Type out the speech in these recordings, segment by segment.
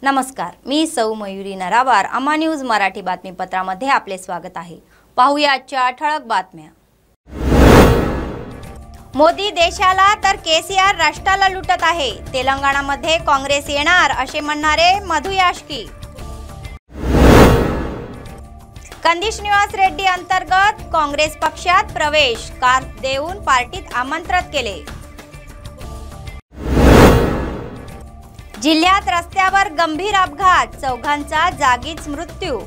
नमस्कार, मी सौ मयुरी नरावार। अम्मा न्यूज मराठी बातमीपत्रामध्ये आपले स्वागत आहे। पाहूया आजच्या ठळक बातम्या। मोदी देशाला तर केसीआर राष्ट्राला लुटत आहे। तेलंगणामध्ये काँग्रेस येणार असे म्हणणारे मधु याष्की। कंदिश निवास रेड्डी अंतर्गत काँग्रेस पक्षात प्रवेश, कार देऊन पार्टीत आमंत्रित केले। जिल्ह्यात रस्त्यावर गंभीर अपघात, चौघांचा जागीच मृत्यू।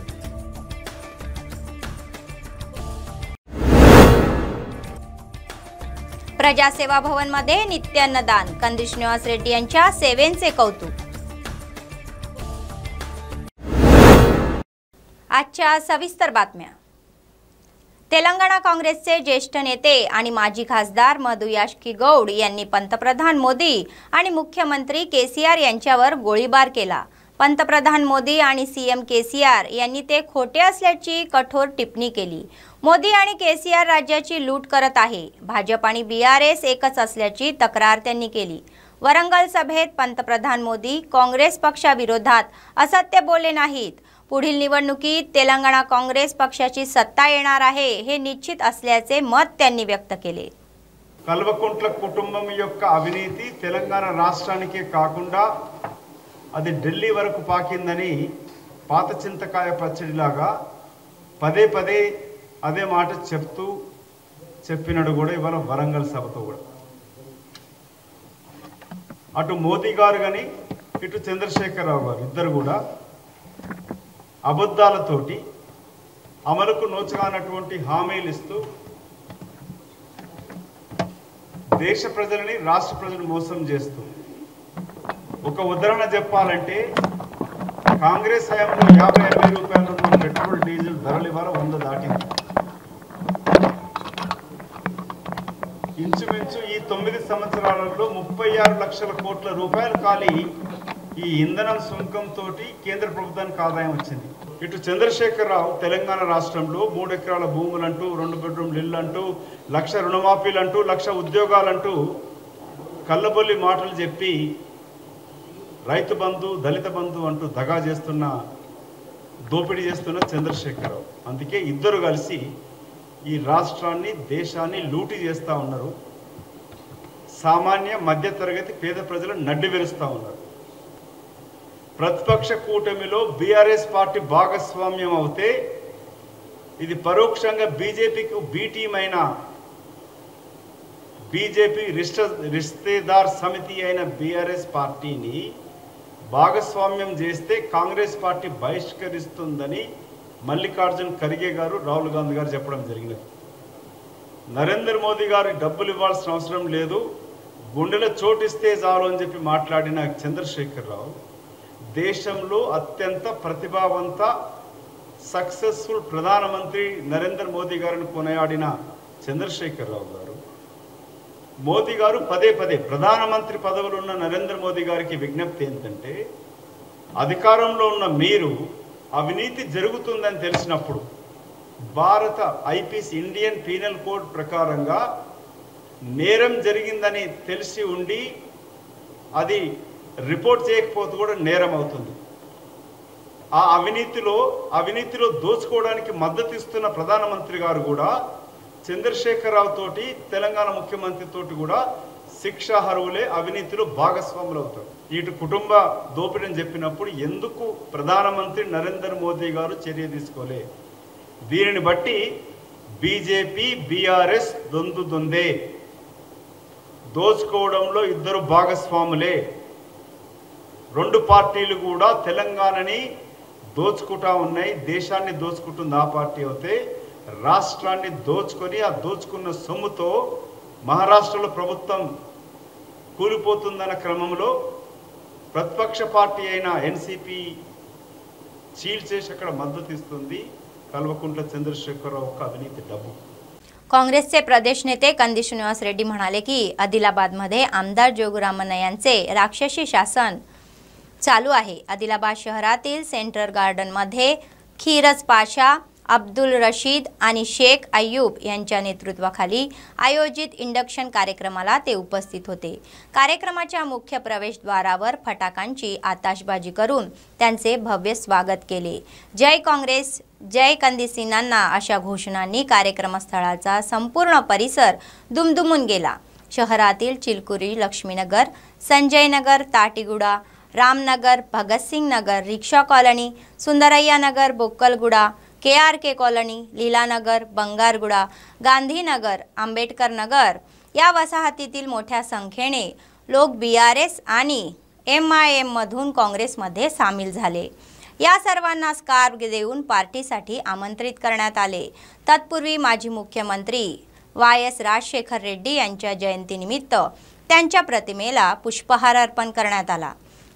प्रजासेवा भवन मध्ये नित्य अन्नदान, कंदिश निवास रेड्डी यांच्या सेवेचे कौतुक। आजच्या सविस्तर बातम्या। तेलंगणा काँग्रेसचे ज्येष्ठ नेते आणि माजी खासदार मधु याष्की गौड यांनी पंतप्रधान मोदी आणि मुख्यमंत्री केसीआर यांच्यावर गोळीबार केला। पंतप्रधान मोदी आणि सीएम केसीआर यांनी ते खोटे असल्याची कठोर टिप्पणी केली। मोदी आणि केसीआर राज्याची लूट करत आहे। भाजप आणि बीआरएस एकच असल्याची तक्रार त्यांनी केली। वरंगल सभेत पंतप्रधान मोदी काँग्रेस पक्षाविरोधात असत्य बोलले नाहीत। पुढील निवडणुकीत तेलंगणा काँग्रेस पक्षाची सत्ता येणार आहे हे निश्चित असल्याचे मत त्यांनी व्यक्त केले। కల్వకుంట్ల కుటుంబం యొక్క అవినీతి తెలంగాణ రాష్ట్రానికే కాకుండా అది ఢిల్లీ వరకు పాకిందని పాత చింతకాయ పచ్చడిలాగా పదే పదే అదే మాట చెప్పినడు కూడా ఇవాళ వరంగల్ సభతో కూడా అటు మోదీ గారు గాని ఇటు చంద్రశేఖరరావు గారు ఇద్దరు కూడా అబద్ధాలతోటి అమలుకు నోచుగానటువంటి హామీలు ఇస్తూ దేశ ప్రజలని రాష్ట్ర ప్రజలను మోసం చేస్తూ ఒక ఉదాహరణ చెప్పాలంటే కాంగ్రెస్ హయాంలో 50-60 రూపాయలు ఉన్న పెట్రోల్ డీజిల్ ధరలు ఇవాళ 100 దాటింది। ఇంచుమించు ఈ 9 సంవత్సరాలలో 36 లక్షల కోట్ల రూపాయలు ఖాళీ ఈ ఇంధనం సుంకంతో కేంద్ర ప్రభుత్వానికి ఆదాయం వచ్చింది। ఇటు చంద్రశేఖరరావు తెలంగాణ రాష్ట్రంలో 3 ఎకరాల భూములంటూ 2 బెడ్రూమ్ ఇళ్ళు అంటూ 1 లక్ష రుణమాఫీలంటూ 1 లక్ష ఉద్యోగాలంటూ కల్లబొల్లి మాటలు చెప్పి రైతు బంధు దళిత బంధు అంటూ దగా చేస్తున్న దోపిడీ చేస్తున్న చంద్రశేఖరరావు అందుకే ఇద్దరు కలిసి ఈ రాష్ట్రాన్ని దేశాన్ని లూటీ చేస్తూ ఉన్నారు। సామాన్య మధ్యతరగతి పేద ప్రజలను నడ్డివేరుస్తూ ఉన్నారు। ప్రతిపక్ష కూటమిలో బీఆర్ఎస్ పార్టీ భాగస్వామ్యం అవుతే ఇది పరోక్షంగా బీజేపీకి బి టీం అయిన బీజేపీ రిష్తేదార్ సమితి అయిన బీఆర్ఎస్ పార్టీని భాగస్వామ్యం చేస్తే కాంగ్రెస్ పార్టీ బహిష్కరిస్తుందని మల్లికార్జున్ ఖర్గే గారు రాహుల్ గాంధీ గారు చెప్పడం జరిగినది। నరేంద్ర మోదీ గారు డబ్బులు ఇవ్వాల్సిన అవసరం లేదు, గుండెలో చోటిస్తే చాలు అని చెప్పి మాట్లాడిన చంద్రశేఖరరావు దేశంలో అత్యంత ప్రతిభావంత సక్సెస్ఫుల్ ప్రధానమంత్రి నరేంద్ర మోదీ గారిని కొనియాడిన చంద్రశేఖరరావు గారు మోదీ గారు పదే పదే ప్రధానమంత్రి పదవిలో ఉన్న నరేంద్ర మోదీ గారికి విజ్ఞప్తి ఏంటంటే అధికారంలో ఉన్న మీరు అవినీతి జరుగుతుందని తెలిసినప్పుడు భారత ఐపీసీ ఇండియన్ పీనల్ కోడ్ ప్రకారంగా నేరం జరిగిందని తెలిసి ఉండి అది రిపోర్ట్ చేయకపోతే కూడా నేరం అవుతుంది। ఆ అవినీతిలో దోచుకోవడానికి మద్దతు ఇస్తున్న ప్రధానమంత్రి గారు కూడా చంద్రశేఖరరావు తోటి తెలంగాణ ముఖ్యమంత్రి తోటి కూడా శిక్షార్హులే, అవినీతిలో భాగస్వాములు అవుతారు। ఇటు కుటుంబ దోపిడీని చెప్పినప్పుడు ఎందుకు ప్రధానమంత్రి నరేంద్ర మోదీ గారు చర్య తీసుకోలే? దీనిని బట్టి బీజేపీ బీఆర్ఎస్ దొందే, దోచుకోవడంలో ఇద్దరు భాగస్వాములే। 2 పార్టీలు కూడా తెలంగాణని దోచుకుంటా ఉన్నాయి, దేశాన్ని దోచుకుంటుంది ఆ పార్టీ అయితే రాష్ట్రాన్ని దోచుకొని ఆ దోచుకున్న సొమ్ముతో మహారాష్ట్రలో ప్రభుత్వం కూలిపోతుందన్న క్రమంలో ప్రతిపక్ష పార్టీ అయిన ఎన్సీపీ చీల్చేసి అక్కడ మద్దతు ఇస్తుంది। కల్వకుంట్ల చంద్రశేఖరరావు ఒక అవినీతి డబ్బు। काँग्रेसचे प्रदेश नेते कंदिश निवास रेड्डी म्हणाले की आदिलाबादमध्ये आमदार जोगुरामन यांचे राक्षसी शासन चालू आहे। आदिलाबाद शहरातील सेंट्रल गार्डन मध्ये खिरज पाशा अब्दुल रशीद आणि शेख अय्यूब यांच्या नेतृत्वाखाली आयोजित इंडक्शन कार्यक्रमाला ते उपस्थित होते। कार्यक्रमाच्या मुख्य प्रवेशद्वारावर फटाकांची आताशबाजी करून त्यांचे भव्य स्वागत केले। जय काँग्रेस, जय कंदिसीनांना अशा घोषणांनी कार्यक्रमस्थळाचा संपूर्ण परिसर दुमदुमून गेला। शहरातील चिलकुरी, लक्ष्मीनगर, संजयनगर, ताटीगुडा, रामनगर, भगतसिंग नगर, रिक्षा कॉलनी, सुंदरय्या नगर, बोक्कलगुडा, KRK कॉलनी, लीलानगर, बंगारगुडा, गांधीनगर, आंबेडकर नगर या वसाहतीतील मोठ्या संख्येने लोक BRS आणि MIM मधून काँग्रेसमध्ये सामील झाले। या सर्वांना स्कार्फ देऊन पार्टीसाठी आमंत्रित करण्यात आले। तत्पूर्वी माजी मुख्यमंत्री YS राजशेखर रेड्डी यांच्या जयंतीनिमित्त त्यांच्या प्रतिमेला पुष्पहार अर्पण करण्यात आला।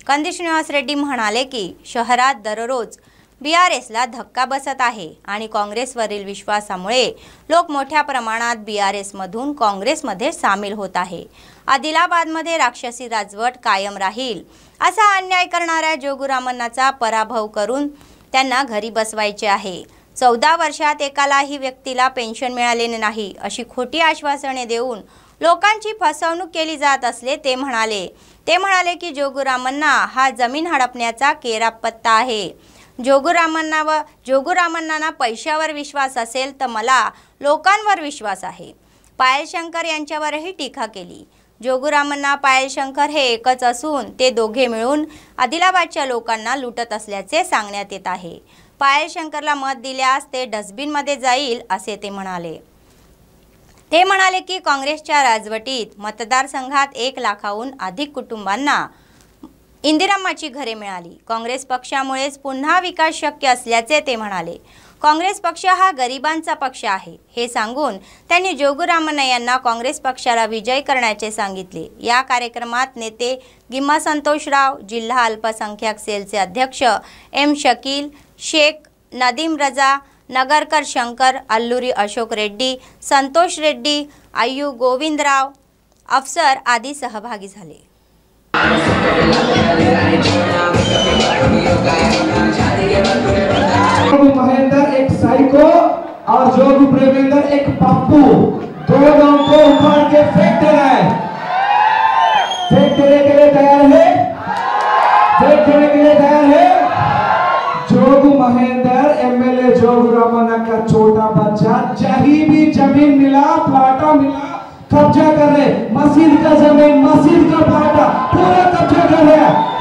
कंदी श्रीनिवास रेड्डी म्हणाले की शहरात दररोज BRSला धक्का बसत आहे आणि काँग्रेसवरील विश्वासामुळे लोक मोठ्या प्रमाणात BRS मधून काँग्रेसमध्ये सामील होत आहे। आदिलाबादमध्ये राक्षसी राजवट कायम राहील असा अन्याय करणाऱ्या जोगुरामन्नाचा पराभव करून त्यांना घरी बसवायचे आहे। 14 वर्षात एकालाही व्यक्तीला पेन्शन मिळालेले नाही अशी खोटी आश्वासने देऊन लोकांची फसवणूक केली जात असले ते म्हणाले की जोगुरामन्ना हा जमीन हडपण्याचा केरापत्ता आहे। जोगुरामन्नांना पैशावर विश्वास असेल तर मला लोकांवर विश्वास आहे। पायल शंकर यांच्यावरही टीका केली। जोगुरामन्ना, पायल शंकर हे एकच असून ते दोघे मिळून आदिलाबादच्या लोकांना लुटत असल्याचे सांगण्यात येत आहे। पायल शंकरला मत दिल्यास ते डस्टबिनमध्ये जाईल असे ते म्हणाले। ते म्हणाले की काँग्रेसच्या राजवटीत मतदारसंघात 1 लाखाहून अधिक कुटुंबांना इंदिराम्माची घरे मिळाली। काँग्रेस पक्षामुळेच पुन्हा विकास शक्य असल्याचे ते म्हणाले। काँग्रेस पक्ष हा गरिबांचा पक्ष आहे हे सांगून त्यांनी जोगुरामन्ना यांना काँग्रेस पक्षाला विजय करण्याचे सांगितले। या कार्यक्रमात नेते गिम्मा संतोषराव, जिल्हा अल्पसंख्याक सेलचे अध्यक्ष M शकील, शेख नदीम रजा, नगरकर शंकर, अल्लुरी अशोक रेड्डी, संतोष रेड्डी, अय्यू गोविंदराव, अफसर आदी सहभागी झाले। महेंद्र एक साइको और जोगी प्रेमेंद्र एक पप्पू, दोनों को उखाड़ के फेंक देना है। फेंक देने के लिए तैयार है? फेंक देने के लिए तैयार है? जोगू महेंद्र MLA जोगुरामन्ना का छोटा बच्चा, जहीं भी जमीन मिला, प्लाटा मिला, कब्जा कर रहे। मस्जिद का जमीन, मस्जिद का प्लाटा पूरा कब्जा कर रहे।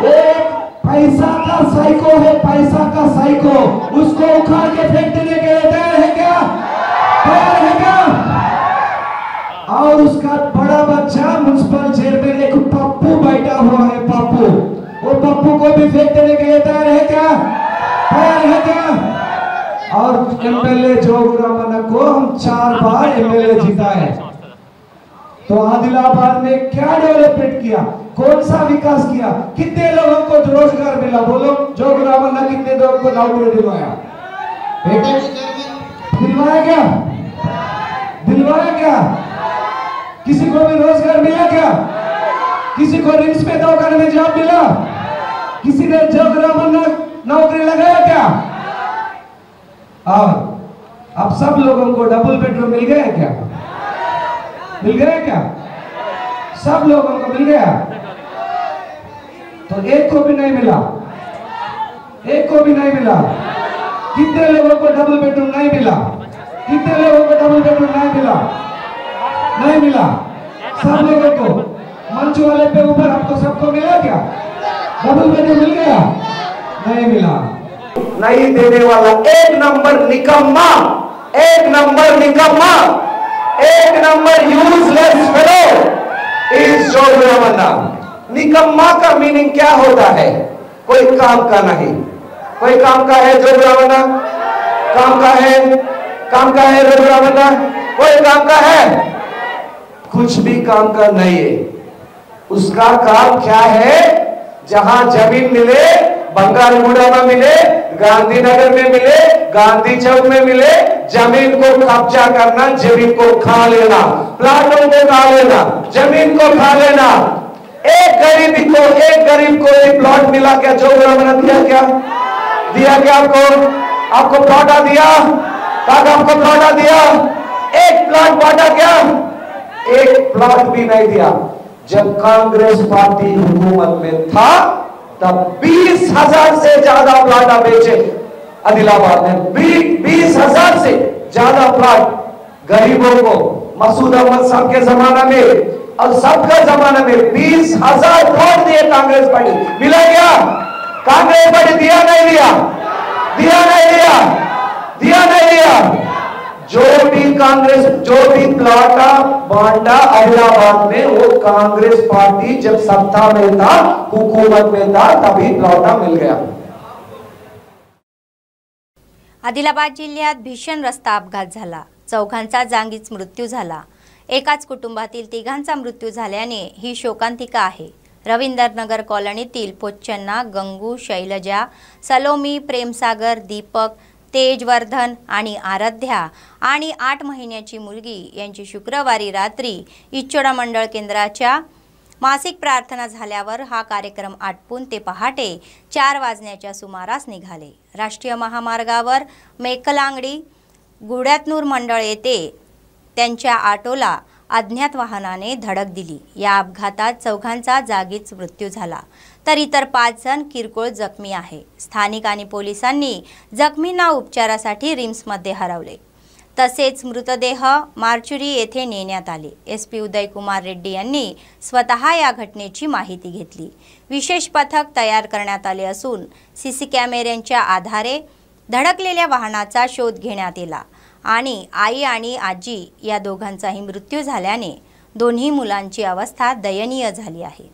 एक पैसा का साइको है, पैसा का साइको, उसको उखाड़ के फेंक देने के लिए तैयार है क्या? तैयार है क्या? और उसका बड़ा बच्चा म्युनिसिपल जेल में एक पप्पू बैठा हुआ है, पप्पू, वो पप्पू को भी फेंक देने के लिए तैयार है क्या? तैयार है क्या? और MLA जोगुरामन्ना को हम 4 बार MLA जीता है। तो आदिलाबाद में क्या डेवलपमेंट किया, कौन सा विकास किया, कितने लोगों को रोजगार मिला? बोलो, जोगुरामन्ना कितने लोगों को नौकरी दिलवाया? दिलवाया क्या? दिलवाया क्या? किसी को भी रोजगार मिला क्या? किसी को रिम्स में दवाखाने में जॉब मिला? किसी ने जोगुरामन्ना नौकरी लगाया क्या? और अब सब लोगों को डबल बेडरूम मिल गया क्या? मिल गया क्या? सब लोगों को मिल गया? तो एक को भी नहीं मिला, एक को भी नहीं मिला। कितने लोगों को डबल बेडरूम नहीं मिला? कितने लोगों को डबल बेडरूम नहीं मिला? नहीं मिला। सब लोगों को मंच वाले पे ऊपर आपको सबको मिला क्या? डबल बेडरूम मिल गया? नहीं मिला। नहीं देने वाला एक नंबर निकम्मा, एक नंबर निकम्मा, एक नंबर यूजलेस फेलो इज जोगुरामन्ना। निकम्मा का मीनिंग क्या होता है? कोई काम का नहीं। कोई काम का है जोगुरामन्ना? काम का है? काम का है जोगुरामन्ना? कोई काम का है? कुछ भी काम का नहीं है। उसका काम क्या है? जहां जमीन मिले, बंगारगुड़ा में मिले, गांधीनगर में मिले, गांधी चौक में मिले, जमीन को कब्जा करना, जमीन को खा लेना, प्लाटों को खा लेना, जमीन को खा लेना। एक गरीब को भी प्लॉट मिला क्या? जोगुरामन्ना दिया क्या? दिया क्या आपको? आपको प्लॉट दिया, काका आपको प्लॉट दिया, एक प्लॉट बांटा क्या? एक प्लॉट भी नहीं दिया। जब कांग्रेस पार्टी हुकूमत में था तब 20,000 से ज्यादा प्लॉट बेचे आदिलाबाद में, 20,000 से ज्यादा प्लॉट गरीबों को, मसूद अहमद साहब के जमाना में और सबका जमाना में 20,000 प्लॉट दिए कांग्रेस पार्टी। मिला क्या? कांग्रेस पार्टी दिया नहीं दिया? दिया नहीं दिया? दिया नहीं दिया? जो भी प्लॉट बांटा आदिलाबाद में वो कांग्रेस पार्टी जब सत्ता में था, हुकूमत में था, तभी प्लॉट मिल गया। आदिलाबाद जिल्ह्यात भीषण रस्ता अपघात झाला, चौघांचा जागीच मृत्यू झाला। एकाच कुटुंबातील तिघांचा मृत्यू झाल्याने ही शोकांतिका आहे। रवींद्रनगर कॉलनीतील पोच्चन्ना, गंगू, शैलजा, सलोमी, प्रेमसागर, दीपक, तेजवर्धन आणि आराध्या आणि 8 महिन्याची मुलगी यांची शुक्रवारी रात्री इच्छोडा मंडळ केंद्राच्या मासिक प्रार्थना झाल्यावर हा कार्यक्रम आटपून ते पहाटे 4 वाजण्याच्या सुमारास निघाले। राष्ट्रीय महामार्गावर मेकलांगडी गुड्यातनूर मंडळ येथे त्यांच्या ऑटोला अज्ञात वाहनाने धडक दिली। या अपघातात चौघांचा जागीच मृत्यू झाला, तर इतर 5 जण किरकोळ जखमी आहे। स्थानिक आणि पोलिसांनी जखमींना उपचारासाठी रिम्समध्ये हलवले, तसेच मृतदेह मार्चुरी येथे नेण्यात आले। एसपी उदय कुमार रेड्डी यांनी स्वतः या घटनेची माहिती घेतली। विशेष पथक तयार करण्यात आले असून सीसी कॅमेऱ्यांच्या आधारे धडकलेल्या वाहनाचा शोध घेण्यात आला आणि आई आणि आजी या दोघांचाही मृत्यू झाल्याने दोन्ही मुलांची अवस्था दयनीय झाली आहे।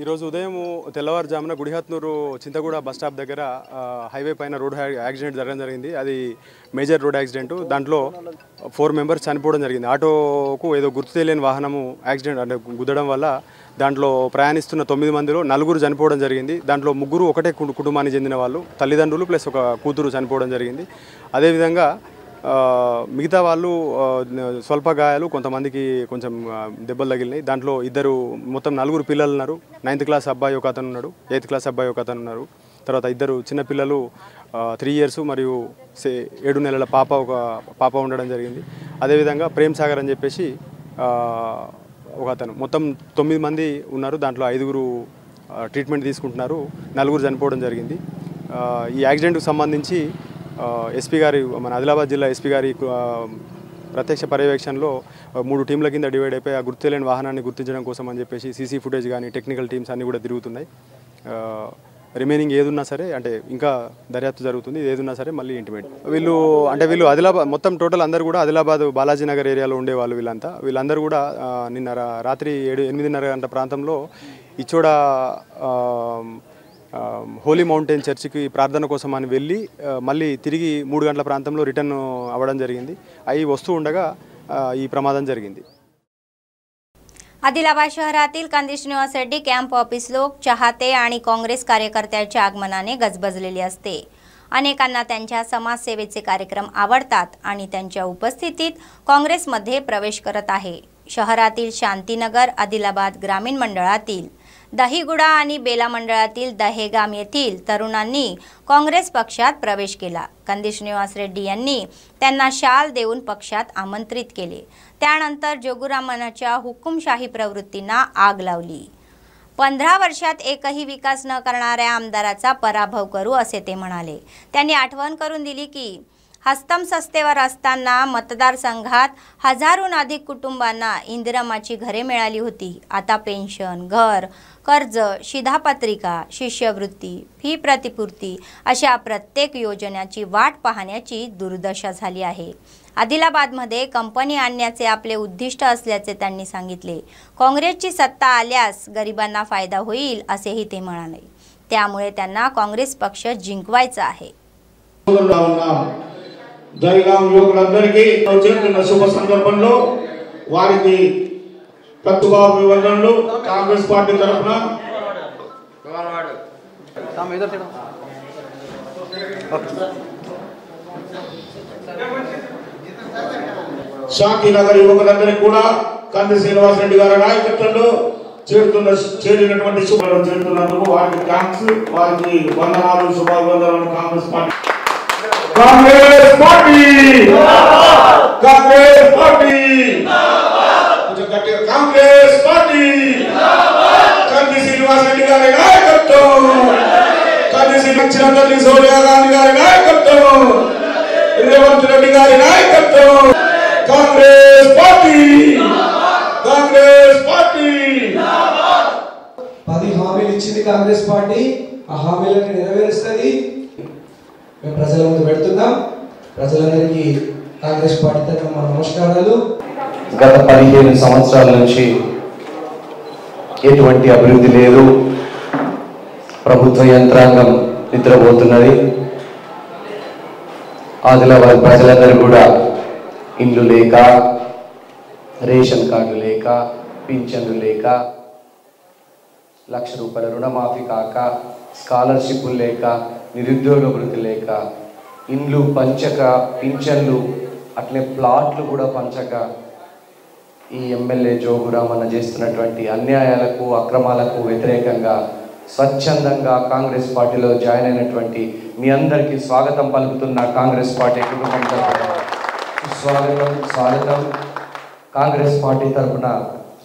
ఈరోజు ఉదయం తెల్లవారుజామున గుడిహత్నూరు చింతగూడ బస్ స్టాప్ దగ్గర హైవే పైన రోడ్ యాక్సిడెంట్ జరగడం జరిగింది। అది మేజర్ రోడ్ యాక్సిడెంట్। దాంట్లో 4 మెంబర్స్ చనిపోవడం జరిగింది। ఆటోకు ఏదో గుర్తు తెలియని వాహనము యాక్సిడెంట్ అంటే గుద్దడం వల్ల దాంట్లో ప్రయాణిస్తున్న 9 మందిలో 4 చనిపోవడం జరిగింది। దాంట్లో 3 ఒకటే కుటుంబానికి చెందిన వాళ్ళు, తల్లిదండ్రులు ప్లస్ ఒక కూతురు చనిపోవడం జరిగింది। అదేవిధంగా మిగతా వాళ్ళు స్వల్ప గాయాలు, కొంతమందికి కొంచెం దెబ్బలు తగిలినాయి। దాంట్లో మొత్తం 4 పిల్లలు ఉన్నారు। 9th క్లాస్ అబ్బాయి ఒక అతను ఉన్నాడు, 8th క్లాస్ అబ్బాయి ఒక అతను ఉన్నారు। తర్వాత 2 చిన్న పిల్లలు 3 years మరియు 7 నెలల పాప ఉండడం జరిగింది। అదేవిధంగా ప్రేమ్ సాగర్ అని చెప్పేసి ఒక అతను, మొత్తం 9 మంది ఉన్నారు। దాంట్లో 5 ట్రీట్మెంట్ తీసుకుంటున్నారు, 4 చనిపోవడం జరిగింది। ఈ యాక్సిడెంట్కి సంబంధించి ఎస్పీ గారి, మన ఆదిలాబాద్ జిల్లా ఎస్పీ గారి ప్రత్యక్ష పర్యవేక్షణలో 3 టీంల కింద డివైడ్ అయిపోయి ఆ గుర్తు తెలియని వాహనాన్ని గుర్తించడం కోసం అని చెప్పేసి సీసీ ఫుటేజ్ కానీ టెక్నికల్ టీమ్స్ అన్నీ కూడా తిరుగుతున్నాయి। రిమైనింగ్ ఏదున్నా సరే, అంటే ఇంకా దర్యాప్తు జరుగుతుంది, ఏదున్నా సరే మళ్ళీ ఇంటిమేట్ వీళ్ళు ఆదిలాబాద్ మొత్తం టోటల్ అందరూ కూడా ఆదిలాబాద్ బాలాజీ నగర్ ఏరియాలో ఉండేవాళ్ళు। వీళ్ళందరూ కూడా నిన్న రాత్రి 8:30 గంటల ప్రాంతంలో ఇచ్చోడా హోలీ మౌంటైన్ చర్చికి ప్రార్థన కోసం అని వెళ్ళి మళ్ళీ తిరిగి 3 గంటల ప్రాంతంలో రిటర్న్ అవ్వడం జరిగింది। అవి వస్తూ ఉండగా ఈ ప్రమాదం జరిగింది। आदिलाबाद शहरातील कंदी श्रीनिवास रेड्डी कॅम्प ऑफिस लोक, चाहते आणि काँग्रेस कार्यकर्त्यांच्या आगमनाने गजबजलेले असते। अनेकांना त्यांच्या समाजसेवेचे कार्यक्रम आवडतात आणि त्यांच्या उपस्थितीत काँग्रेसमध्ये प्रवेश करत आहे। शहरातील शांतीनगर, आदिलाबाद ग्रामीण मंडळातील दहीगुडा आणि बेला मंडळातील दहेगाम येथील तरुणांनी काँग्रेस पक्षात प्रवेश केला। कंदी श्रीनिवास रेड्डी यांनी त्यांना शाल देऊन पक्षात आमंत्रित केले। त्यानंतर जोगुरामनाच्या हुकुमशाही प्रवृत्तींना आग लावली। 15 वर्षात एकही विकास न करणाऱ्या आमदाराचा पराभव करू असे ते म्हणाले। त्यांनी आठवण करून दिली की हस्तम सस्तेवर असताना मतदारसंघात हजारोहून अधिक कुटुंबांना इंदिरामाची घरे मिळाली होती। आता पेन्शन, घर, कर्ज, शिधापत्रिका, शिष्यवृत्ती, फी प्रतिपूर्ती अशा प्रत्येक योजनेची वाट पाहण्याची दुर्दशा झाली आहे। आदिलाबादमध्ये कंपनी आणण्याचे आपले उद्दिष्ट असल्याचे त्यांनी सांगितले। काँग्रेसची सत्ता आल्यास गरिबांना फायदा होईल असेही ते म्हणाले। त्यामुळे त्यांना काँग्रेस पक्ष जिंकवायचा आहे. జయగాం యువకులందరికీ చేస్తున్న శుభ సందర్భంలో వారికి ప్రతిభాభివందనలు కాంగ్రెస్ పార్టీ తరఫున శాంతినగర్ యువకులందరికీ కూడా కంది శ్రీనివాస్ రెడ్డి గారి నాయకత్వంలో చేరినటువంటి శుభాలు చేరుతున్నందుకు వారికి థ్యాంక్స్, వారికి వందనాలు, శుభాభివందనాలు. Congress party Congress party Congress party Congress party कंदी श्रीनिवास रेड्डी गारी नायकत्వం कंदी శ్రీమతి సోనియా గాంధీ గారి నాయకత్వం రేవంత్ రెడ్డి గారి నాయకత్వం కాంగ్రెస్ పార్టీ కాంగ్రెస్ పార్టీ 10 హామీలు ఇచ్చింది కాంగ్రెస్ పార్టీ. ఆ హామీలను నెరవేరుస్తుంది. మేము ప్రజల ముందు పెడుతున్నాం. ప్రజలందరికీ కాంగ్రెస్ పార్టీ తరఫున నమస్కారాలు. గత 15 సంవత్సరాల నుంచి ఎటువంటి అభివృద్ధి లేదు. ప్రభుత్వ యంత్రాంగం నిద్రపోతున్నది. ఆదిలాబాద్ ప్రజలందరూ కూడా ఇండ్లు లేక, రేషన్ కార్డు లేక, పింఛన్లు లేక, ₹1,00,000 రుణమాఫీ కాక, స్కాలర్షిప్లు లేక, నిరుద్యోగ వృత్తి లేక, ఇండ్లు పంచక, పింఛన్లు అట్లే ప్లాట్లు కూడా పంచక ఈ ఎమ్మెల్యే జోగు రామన్న చేస్తున్నటువంటి అన్యాయాలకు, అక్రమాలకు వ్యతిరేకంగా స్వచ్ఛందంగా కాంగ్రెస్ పార్టీలో జాయిన్ అయినటువంటి మీ అందరికీ స్వాగతం పలుకుతున్న కాంగ్రెస్ పార్టీ కుటుంబం తరఫున స్వాగతం. కాంగ్రెస్ పార్టీ తరఫున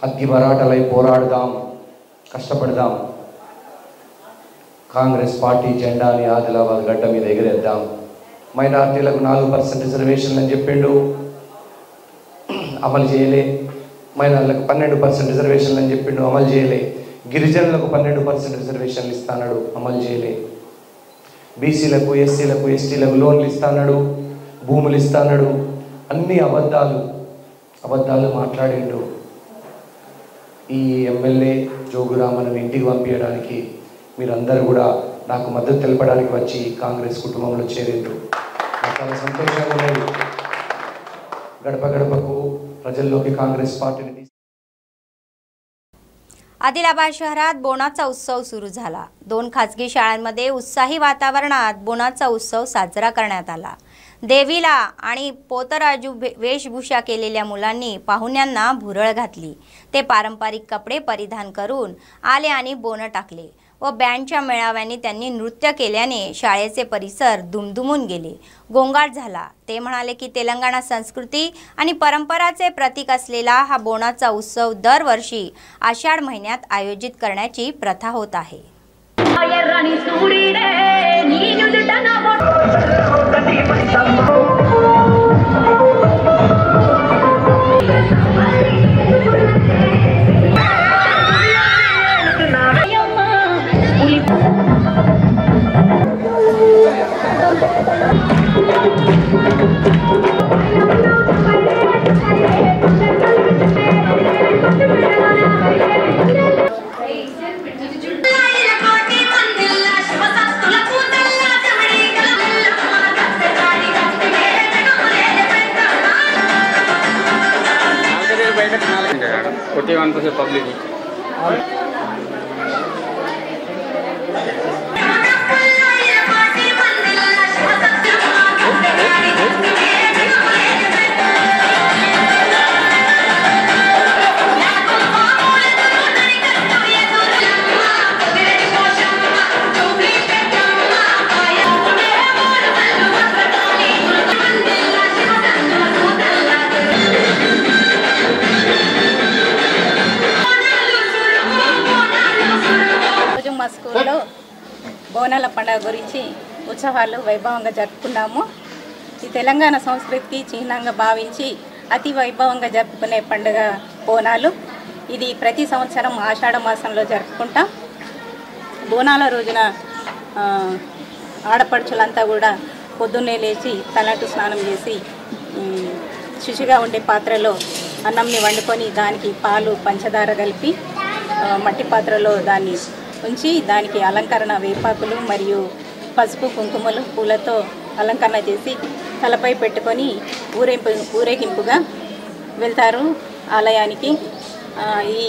అగ్గి బరాటలై పోరాడుదాం, కష్టపడదాం. కాంగ్రెస్ పార్టీ జెండాని ఆదిలాబాద్ గడ్డ మీద ఎగరేద్దాం. మైనార్టీలకు 4% రిజర్వేషన్లు అని చెప్పిండు, అమలు చేయలే. మైనార్టీలకు 12% రిజర్వేషన్లు అని చెప్పిండు, అమలు చేయలే. గిరిజనులకు 12% రిజర్వేషన్లు ఇస్తాడు, అమలు చేయలే. బీసీలకు, ఎస్సీలకు, ఎస్టీలకు లోన్లు ఇస్తాడు, భూములు ఇస్తాడు. అన్ని అబద్ధాలు మాట్లాడిండు. ఈ ఎమ్మెల్యే జోగు రామన్నను ఇంటికి పంపించడానికి మీరందరూ కూడా నాకు మద్దతు తెలపడానికి వచ్చి కాంగ్రెస్ కుటుంబంలో చేరిండ్రు. నాకు చాలా సంతోషంగా ఉన్నది. गडप गडपको प्रजल्लोकी काँग्रेस पार्टीने आदिलाबाद शहरात बोनाचा उत्सव सुरू झाला। 2 खासगी शाळांमध्ये उत्साही वातावरणात बोनाचा उत्सव साजरा करण्यात आला। देवीला आणि पोतराजू वेशभूषा केलेल्या मुलांनी पाहुण्यांना भुरळ घातली। ते पारंपरिक कपडे परिधान करून आले आणि बोन टाकले व बँडच्या मेळाव्याने त्यांनी नृत्य केल्याने शाळेचे परिसर दुमदुमून गेले, गोंगाट झाला। ते म्हणाले की तेलंगणा संस्कृती आणि परंपराचे प्रतीक असलेला हा बोनाचा उत्सव दरवर्षी आषाढ महिन्यात आयोजित करण्याची प्रथा होत आहे। पब्लिक స్కూల్లో బోనాల పండుగ గురించి ఉత్సవాలు వైభవంగా జరుపుకున్నాము। ఈ తెలంగాణ సంస్కృతికి చిహ్నంగా భావించి అతి వైభవంగా జరుపుకునే పండుగ బోనాలు। ఇది ప్రతి సంవత్సరం ఆషాఢ మాసంలో జరుపుకుంటాం। బోనాల రోజున ఆడపడుచులంతా కూడా పొద్దున్నే లేచి తలంటు స్నానం చేసి శుచిగా ఉండే పాత్రలో అన్నంని వండుకొని దానికి పాలు పంచదార కలిపి మట్టి పాత్రలో దాన్ని ఉంచి దానికి అలంకరణ వేపాకులు మరియు పసుపు కుంకుమలు పూలతో అలంకరణ చేసి తలపై పెట్టుకొని ఊరేగింపుగా వెళ్తారు ఆలయానికి. ఈ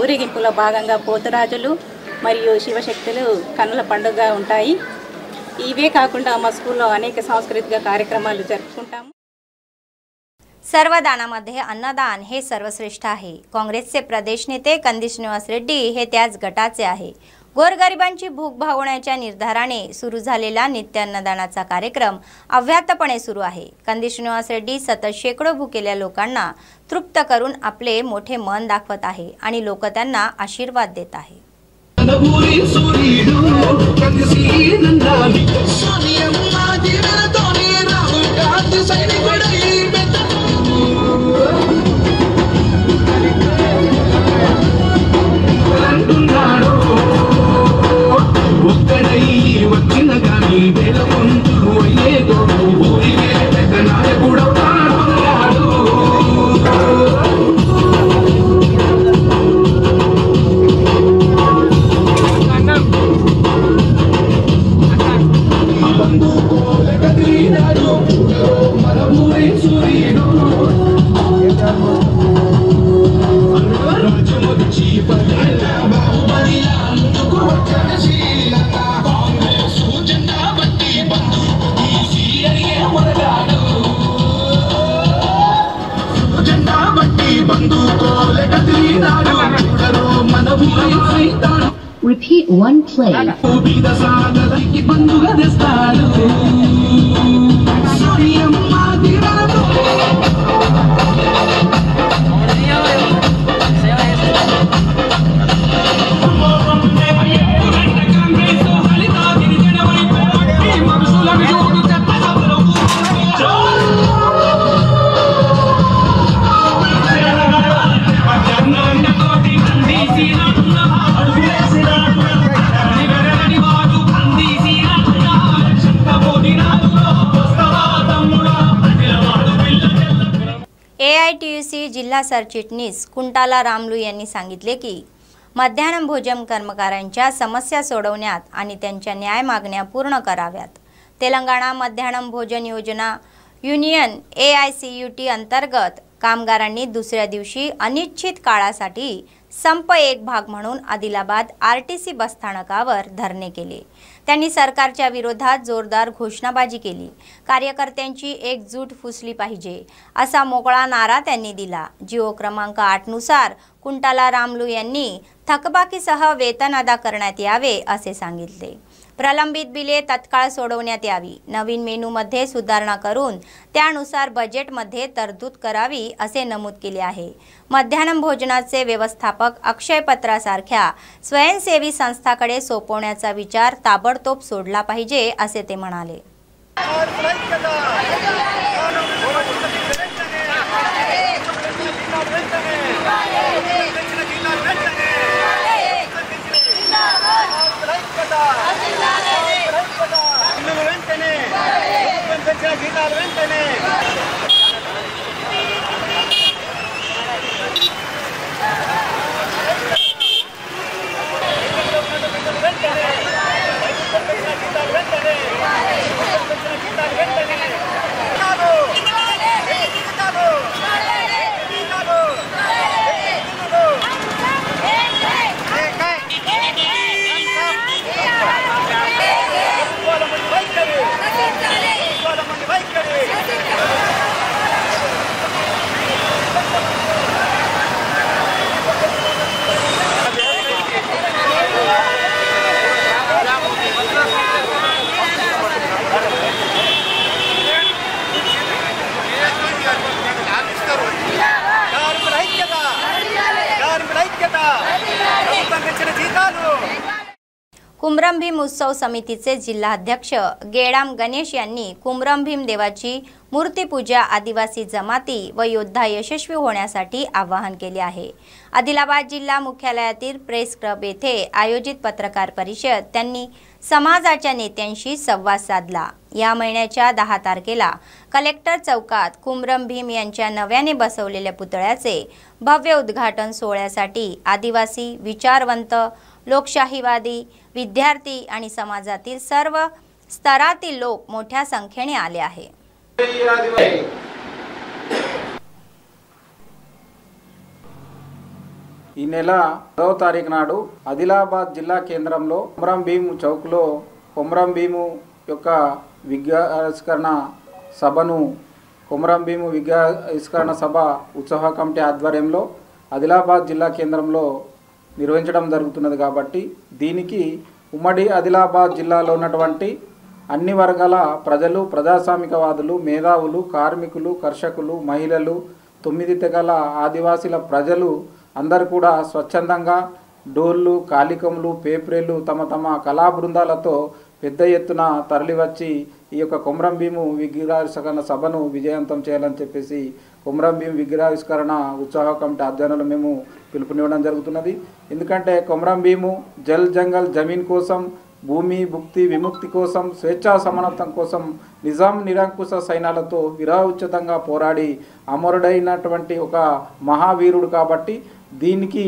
ఊరేగింపులో భాగంగా పోతురాజులు మరియు శివశక్తులు కన్నుల పండుగ ఉంటాయి. ఇవే కాకుండా మా स्कूल अनेक सांस्कृतिक कार्यक्रमाలు జరుపుకుంటాము. सर्वदानामध्ये अन्नदान हे सर्वश्रेष्ठ आहे. काँग्रेसचे प्रदेश नेते कंदी श्रीनिवास रेड्डी हे त्याच गटाचे आहे. गोरगरिबांची भूक भागवण्याच्या निर्धाराने सुरू झालेला नित्य अन्नदानाचा कार्यक्रम अव्याहतपणे सुरू आहे. कंदी श्रीनिवास रेड्डी सतत शेकडो भुकेल्या लोकांना तृप्त करून आपले मोठे मन दाखवत आहे आणि लोक त्यांना आशीर्वाद देत आहे. Repeat one play. AITUC जिल्हा सरचिटणीस कुंटाला रामलू यांनी सांगितले की मध्याह्न भोजन कर्मचाऱ्यांच्या समस्या सोडवण्यात आणि त्यांच्या न्याय मागण्या पूर्ण कराव्यात. तेलंगणा मध्याह्न भोजन योजना युनियन AICUT अंतर्गत कामगारांनी दुसऱ्या दिवशी अनिश्चित काळासाठी संप एक भाग म्हणून आदिलाबाद RTC बसस्थानकावर धरणे केले. त्यांनी सरकारच्या विरोधात जोरदार घोषणाबाजी केली. कार्यकर्त्यांची एकजूट फुसली पाहिजे असा मोकळा नारा त्यांनी दिला. जिओ क्रमांक 8 नुसार कुंटाला रामलू यांनी थकबाकीसह वेतन अदा करण्यात यावे असे सांगितले. प्रलंबित बिले तत्काळ सोडवण्यात यावी. नवीन मेनूमध्ये सुधारणा करून त्यानुसार बजेटमध्ये तरतूद करावी असे नमूद केले आहे. मध्याह्न भोजनाचे व्यवस्थापक अक्षय पत्रासारख्या स्वयंसेवी संस्थांकडे सोपवण्याचा विचार ताबडतोब सोडला पाहिजे असे ते म्हणाले. कुमरम भीम उत्सव समितीचे जिल्हाध्यक्ष गेडाम गणेश यांनी कुमरम भीम देवाची मूर्तिपूजा आदिवासी जमाती व योद्धा यशस्वी होण्यासाठी आवाहन केले आहे. आदिलाबाद जिल्हा मुख्यालयातील प्रेस क्लब येथे आयोजित पत्रकार परिषद त्यांनी समाजाच्या नेत्यांशी संवाद साधला. या महिन्याच्या 10 तारखेला कलेक्टर चौकात कुमरम भीम यांच्या नव्याने बसवलेल्या पुतळ्याचे भव्य उद्घाटन सोहळ्यासाठी आदिवासी विचारवंत लोकशाहीवादी, विद्यार्थी आणि समाजातील सर्व स्तरातील लोक मोठ्या संख्येने आले आहे. ఈ నెల 10వ తారీఖు నాడు ఆదిలాబాద్ జిల్లా కేంద్రంలో కొమరం భీం చౌక్లో కొమరం భీము యొక్క విగ్రహావిష్కరణ సభను కొమరం భీము విగ్రహావిష్కరణ సభ ఉత్సవ కమిటీ ఆధ్వర్యంలో ఆదిలాబాద్ జిల్లా కేంద్రంలో నిర్వహించడం జరుగుతున్నది. కాబట్టి దీనికి ఉమ్మడి ఆదిలాబాద్ జిల్లాలో ఉన్నటువంటి అన్ని వర్గాల ప్రజలు, ప్రజాస్వామికవాదులు, మేధావులు, కార్మికులు, కర్షకులు, మహిళలు, 9 తెగల ఆదివాసీల ప్రజలు అందరూ కూడా స్వచ్ఛందంగా డోళ్ళు, కాలికములు, పేపరేలు తమ తమ కళా బృందాలతో పెద్ద ఎత్తున తరలివచ్చి ఈ యొక్క కొమరం భీము విగ్రహావిష్కరణ సభను విజయవంతం చేయాలని చెప్పేసి కొమరం భీము విగ్రహావిష్కరణ ఉత్సవ కమిటీ ఆధ్వర్యంలో మేము పిలుపునివ్వడం జరుగుతున్నది. ఎందుకంటే కొమరం భీము జల్ జంగల్ జమీన్ కోసం, భూమి భుక్తి విముక్తి కోసం, స్వేచ్ఛా సమానత్వం కోసం నిజాం నిరంకుశ సైన్యాలతో విరాఉచితంగా పోరాడి అమరుడైనటువంటి ఒక మహావీరుడు. కాబట్టి దీనికి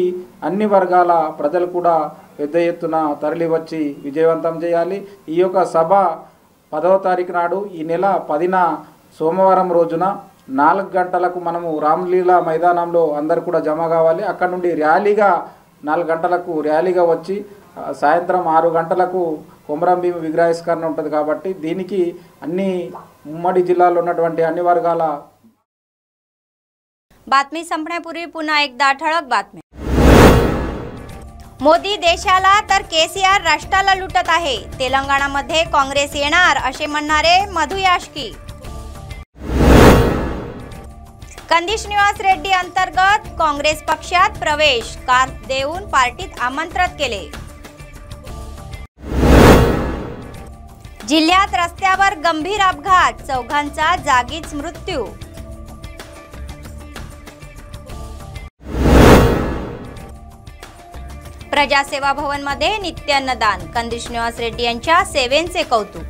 అన్ని వర్గాల ప్రజలు కూడా పెద్ద ఎత్తున తరలి వచ్చి విజయవంతం చేయాలి. ఈ యొక్క సభ 10వ తారీఖు నాడు ఈ నెల 10న సోమవారం రోజున 4 గంటలకు మనము రామ్లీలా మైదానంలో అందరు కూడా జమ కావాలి. అక్కడ నుండి ర్యాలీగా 4 గంటలకు ర్యాలీగా వచ్చి సాయంత్రం 6 గంటలకు కొమరం భీము విగ్రహావిష్కరణ ఉంటుంది. కాబట్టి దీనికి అన్ని ఉమ్మడి జిల్లాలో ఉన్నటువంటి అన్ని వర్గాల बातमी संपण्यापूर्वी पुन्हा एकदा ठळक बातम्या. मोदी देशाला तर केसीआर राष्ट्राला लुटत आहे. तेलंगणामध्ये काँग्रेस येणार असे म्हणणारे मधु याष्की. कंदी श्रीनिवास रेड्डी अंतर्गत काँग्रेस पक्षात प्रवेश, कार देऊन पार्टीत आमंत्रित केले. जिल्ह्यात रस्त्यावर गंभीर अपघात, 4घांचा जागीच मृत्यू. प्रजासेवा भवन मध्ये नित्य अन्नदान, कंदी श्रीनिवास रेड्डी यांच्या सेवेंचे कौतुक.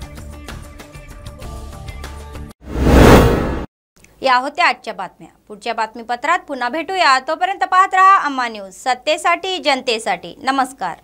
या होत्या आजच्या बातम्या. पुढच्या बातमीपत्रात पुन्हा भेटूया. तोपर्यंत पाहत रहा अम्मा न्यूज, सत्तेसाठी जनतेसाठी. नमस्कार.